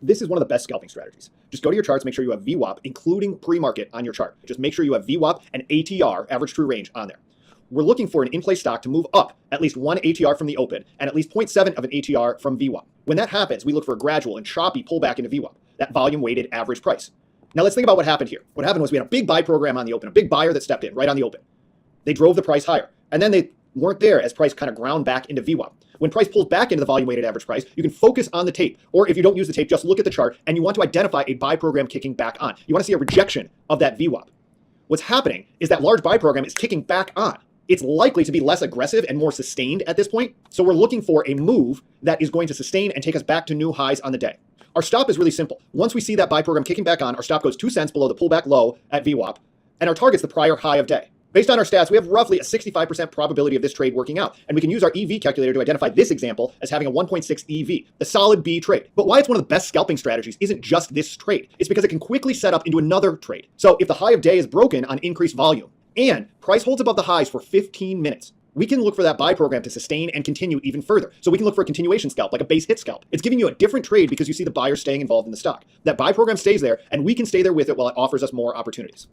This is one of the best scalping strategies. Just go to your charts, make sure you have VWAP, including pre-market on your chart. Just make sure you have VWAP and ATR, average true range, on there. We're looking for an in-place stock to move up at least one ATR from the open and at least 0.7 of an ATR from VWAP. When that happens, we look for a gradual and choppy pullback into VWAP, that volume-weighted average price. Now let's think about what happened here. What happened was we had a big buy program on the open, a big buyer that stepped in right on the open. They drove the price higher, and then they weren't there as price kind of ground back into VWAP. When price pulls back into the volume-weighted average price, you can focus on the tape, or if you don't use the tape, just look at the chart, and you want to identify a buy program kicking back on. You want to see a rejection of that VWAP. What's happening is that large buy program is kicking back on. It's likely to be less aggressive and more sustained at this point, so we're looking for a move that is going to sustain and take us back to new highs on the day. Our stop is really simple. Once we see that buy program kicking back on, our stop goes 2 cents below the pullback low at VWAP, and our target's the prior high of day. Based on our stats, we have roughly a 65% probability of this trade working out, and we can use our EV calculator to identify this example as having a 1.6 EV, the solid B trade. But why it's one of the best scalping strategies isn't just this trade. It's because it can quickly set up into another trade. So if the high of day is broken on increased volume, and price holds above the highs for 15 minutes, we can look for that buy program to sustain and continue even further. So we can look for a continuation scalp, like a base hit scalp. It's giving you a different trade because you see the buyer staying involved in the stock. That buy program stays there, and we can stay there with it while it offers us more opportunities.